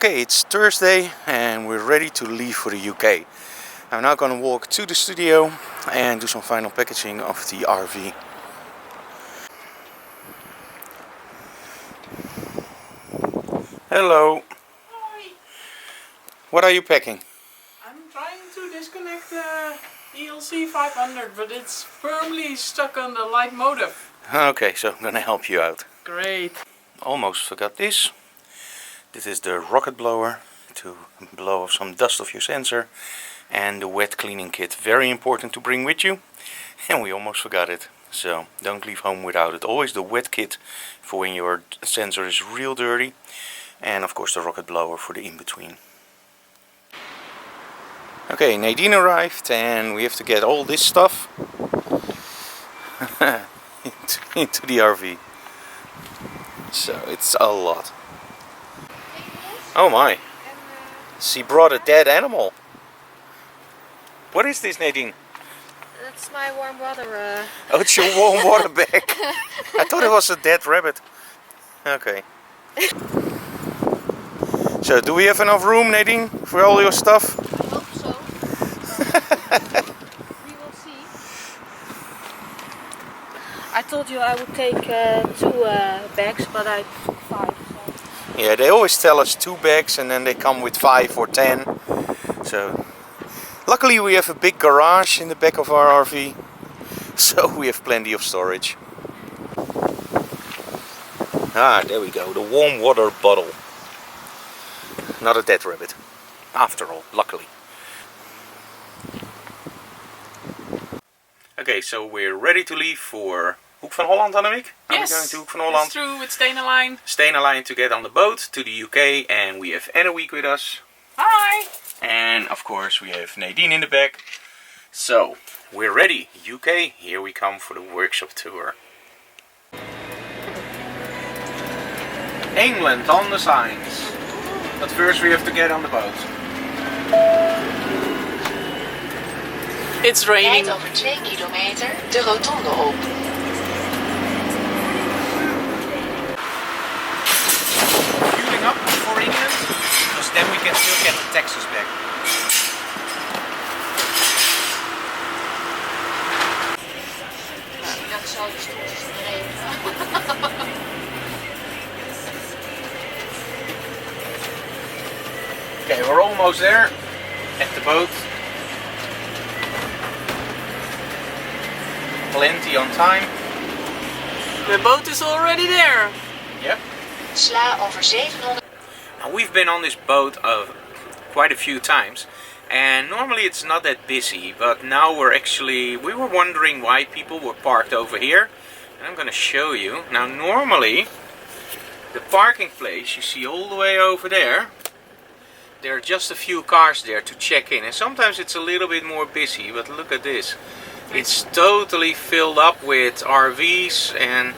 Okay, it's Thursday and we're ready to leave for the UK. I'm now going to walk to the studio and do some final packaging of the RV. Hello. Hi. What are you packing? I'm trying to disconnect the ELC 500, but it's firmly stuck on the light motive. Okay, so I'm going to help you out. Great. Almost forgot this. This is the rocket blower to blow off some dust off your sensor, and the wet cleaning kit. Very important to bring with you, and we almost forgot it. So don't leave home without it. Always the wet kit for when your sensor is real dirty, and of course the rocket blower for the in-between. Okay, Nadine arrived and we have to get all this stuff into the RV. So it's a lot. Oh my! She brought a dead animal. What is this, Nadine? That's my warm water. Oh, it's your warm water bag. I thought it was a dead rabbit. Okay. So, do we have enough room, Nadine, for all your stuff? I hope so. We will see. I told you I would take 2 bags, but I took 5. So. Yeah, they always tell us 2 bags and then they come with 5 or 10. So, luckily we have a big garage in the back of our RV, so we have plenty of storage. Ah, there we go, the warm water bottle. Not a dead rabbit, after all, luckily. Okay, so we're ready to leave for Hoek van Holland, Annemiek? Yes, are we going to Hoek van Holland? it's true, with Stena Line. Stena Line to get on the boat to the UK, and we have Anna Week with us. Hi! And of course we have Nadine in the back. So, we're ready. UK, here we come for the workshop tour. England on the signs. But first we have to get on the boat. It's raining. Rijd over 2 kilometer de rotonde op. Fueling up for England, because then we can still get the taxes back. Dat zou je stoeltjes erin. Okay, we're almost there at the boat. Plenty on time. The boat is already there. Yep. Sla over 700. Now we've been on this boat quite a few times, and normally it's not that busy, but now we were wondering why people were parked over here, and I'm gonna show you. Now normally the parking place you see all the way over there, there are just a few cars there to check in, and sometimes it's a little bit more busy, but look at this. It's totally filled up with RVs, and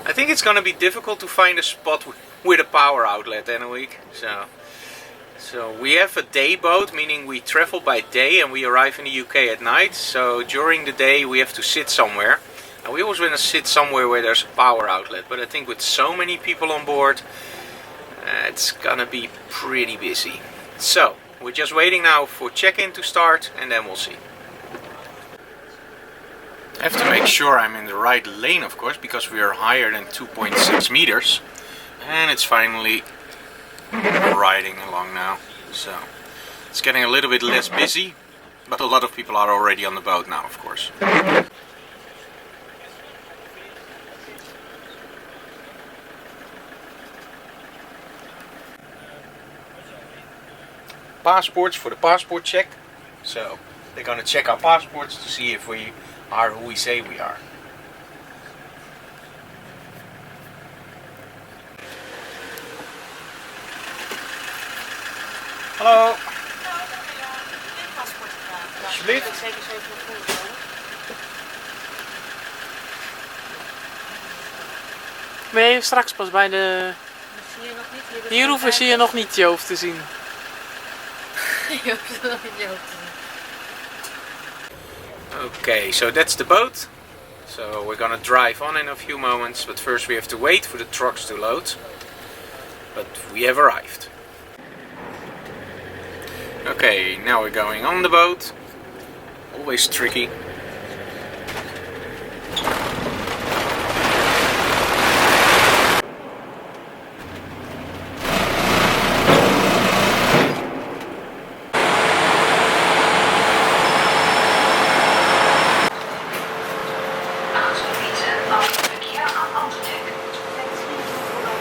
I think it's gonna be difficult to find a spot with a power outlet in a week. So we have a day boat, meaning we travel by day and we arrive in the UK at night. So during the day we have to sit somewhere, and we always want to sit somewhere where there's a power outlet. But I think with so many people on board, it's gonna be pretty busy. So we're just waiting now for check-in to start, and then we'll see. I have to make sure I'm in the right lane, of course, because we are higher than 2.6 meters. And it's finally riding along now. So it's getting a little bit less busy, but a lot of people are already on the boat now, of course. Passports for the passport check. So they're gonna check our passports to see if we are who we say we are. Hallo. Alsjeblieft. Nee, straks pas bij de... Hier hoeven ze je nog niet je hoofd te zien. Je hoeft het nog in je hoofd te zien. Okay, so that's the boat. So we're gonna drive on in a few moments, but first we have to wait for the trucks to load. But we have arrived. Okay, now we're going on the boat. Always tricky.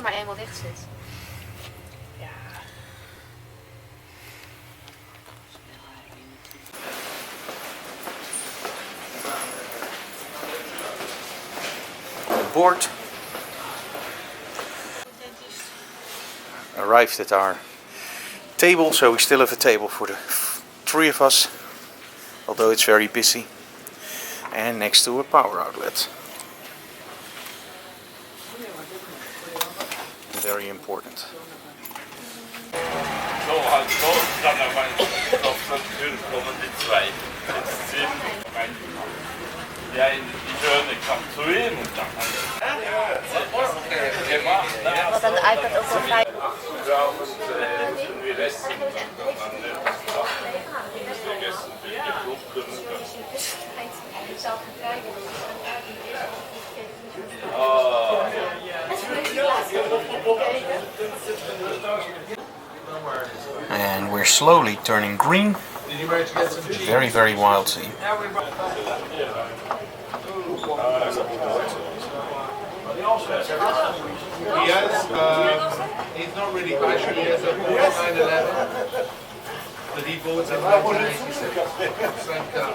Maar eenmaal dicht zit. Ja. Board. Arrived at our table, so we still have a table for the 3 of us, although it's very busy, and next to a power outlet. Very important. Wat aan de iPad ook wel fijn. And we're slowly turning green. Very, very wild sea. He's not really passionate. He has a 911 that he bought in 1986. Same car.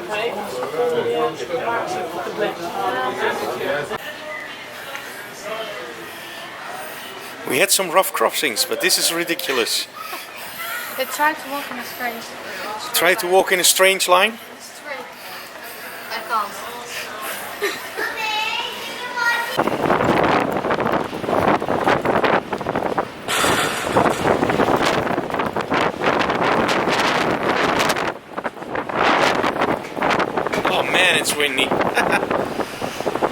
We had some rough crossings, but this is ridiculous. They tried to walk in a strange. Try to walk in a strange line. Straight. I can't. Oh man, it's windy.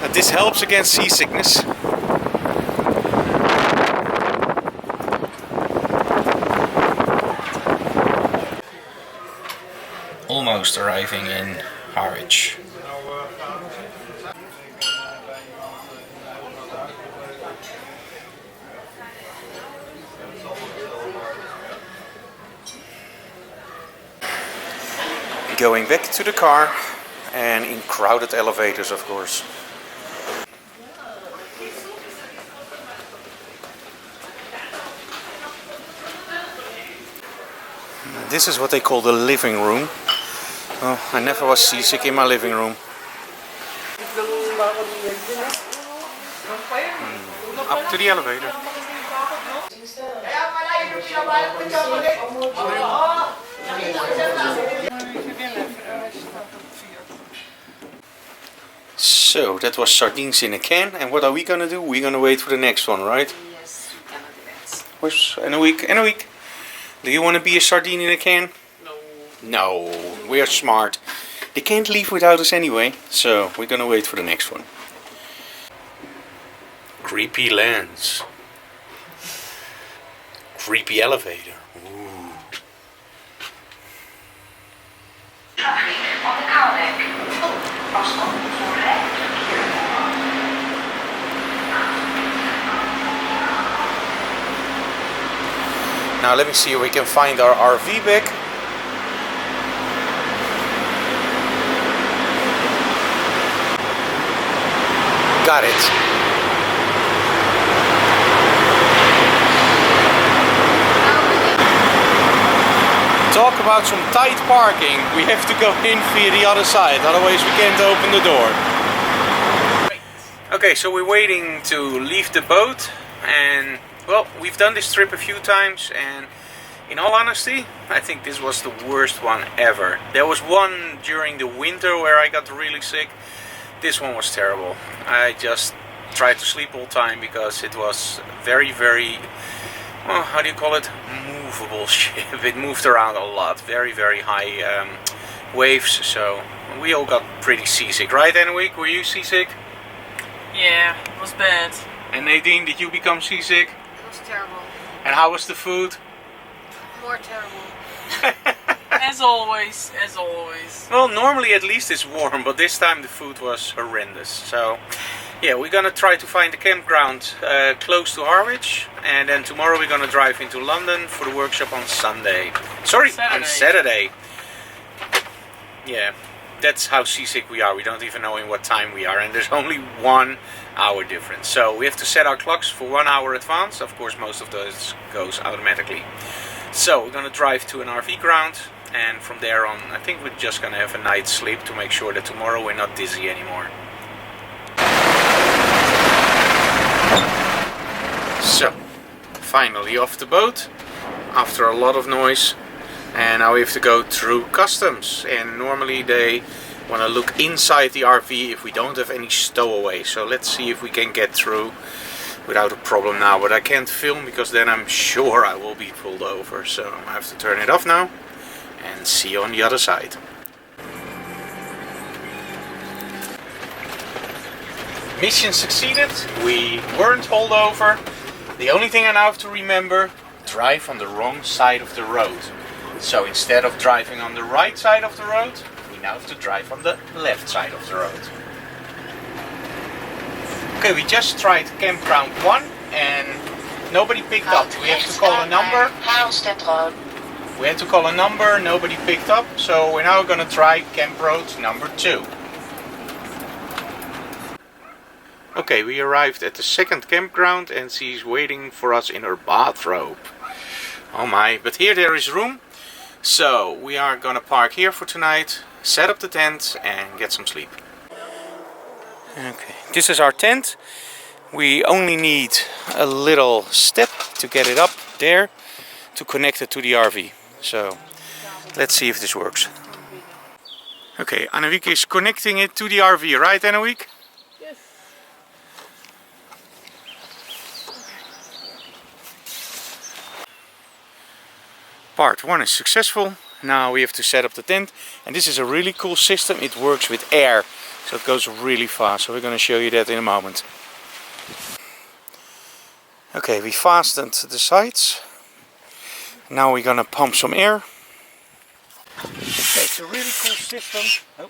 But this helps against seasickness. Almost arriving in Harwich. Going back to the car, and in crowded elevators, of course. This is what they call the living room. Oh, I never was seasick in my living room. Up to the elevator. So that was sardines in a can, and what are we gonna do? We're gonna wait for the next one, right? Yes, we cannot do that. Where's in a week? In a week. Do you want to be a sardine in a can? No. No, we're smart. They can't leave without us anyway, so we're gonna wait for the next one. Creepy lens. Creepy elevator. Ooh. Now let me see if we can find our RV back. Got it. Talk about some tight parking. We have to go in via the other side, otherwise we can't open the door. Okay, so we're waiting to leave the boat, and well, we've done this trip a few times, and in all honesty, I think this was the worst one ever. There was one during the winter where I got really sick. This one was terrible. I just tried to sleep all the time because it was very, very, well, how do you call it? Movable ship. It moved around a lot. Very, very high waves, so we all got pretty seasick. Right, Anne-Week? Were you seasick? Yeah, it was bad. And Nadine, did you become seasick? It was terrible. And how was the food? More terrible. as always, as always. Well, normally at least it's warm, but this time the food was horrendous. So, yeah, we're gonna try to find a campground close to Harwich, and then tomorrow we're gonna drive into London for the workshop on Sunday. Sorry, on Saturday. Yeah, that's how seasick we are. We don't even know in what time we are, and there's only 1 hour difference. So we have to set our clocks for 1 hour advance. Of course, most of those goes automatically. So we're gonna drive to an RV ground, and from there on, I think we're just gonna have a night's sleep to make sure that tomorrow we're not dizzy anymore. So, finally off the boat after a lot of noise, and now we have to go through customs, and normally they want to look inside the RV if we don't have any stowaway. So let's see if we can get through without a problem now, but I can't film because then I'm sure I will be pulled over, so I have to turn it off now and see you on the other side. Mission succeeded, we weren't pulled over. The only thing I now have to remember, drive on the wrong side of the road. So instead of driving on the right side of the road, we now have to drive on the left side of the road. Okay, we just tried campground 1 and nobody picked up. We have to call a number. We had to call a number, nobody picked up, so we're now gonna try camp road number 2. Okay, we arrived at the second campground and she's waiting for us in her bathrobe. Oh my, but here there is room. So we are gonna park here for tonight, set up the tent and get some sleep. Okay, this is our tent. We only need a little step to get it up there to connect it to the RV. So let's see if this works. Okay, Annewiek is connecting it to the RV, right Annewiek? Yes. Part 1 is successful. Now we have to set up the tent, and this is a really cool system. It works with air, so it goes really fast. So we're going to show you that in a moment. Okay, we fastened the sides. Now we're going to pump some air. Okay, it's a really cool system. Oh.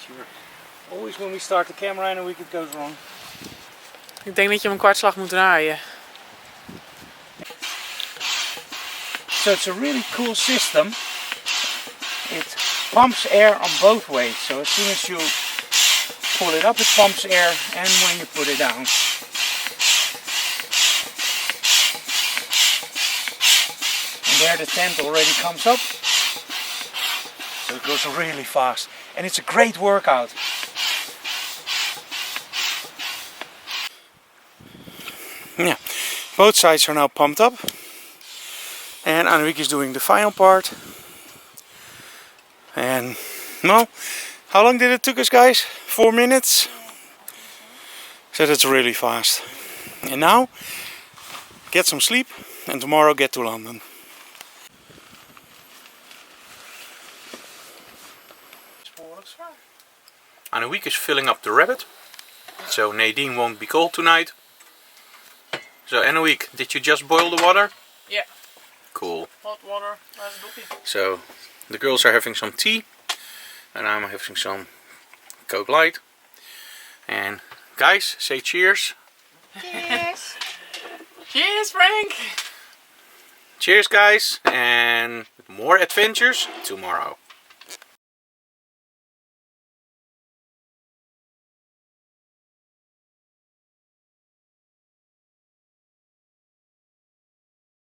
Sure. Always when we start the camera in a week it goes wrong. Ik denk dat je hem een kwartslag moet draaien. So it's a really cool system. It pumps air on both ways. So as soon as you pull it up, it pumps air, and when you put it down. And there the tent already comes up. So it goes really fast. And it's a great workout. Yeah, both sides are now pumped up. And Annewiek is doing the final part. And, well, how long did it took us, guys? 4 minutes? So that's really fast. And now, get some sleep and tomorrow get to London. Annewiek is filling up the rabbit. So Nadine won't be cold tonight. So Annewiek, did you just boil the water? Yeah. Cool. Hot water, where's Doppie? So the girls are having some tea and I'm having some Coke Light. And guys, say cheers. Cheers! Cheers, Frank! Cheers guys, and more adventures tomorrow.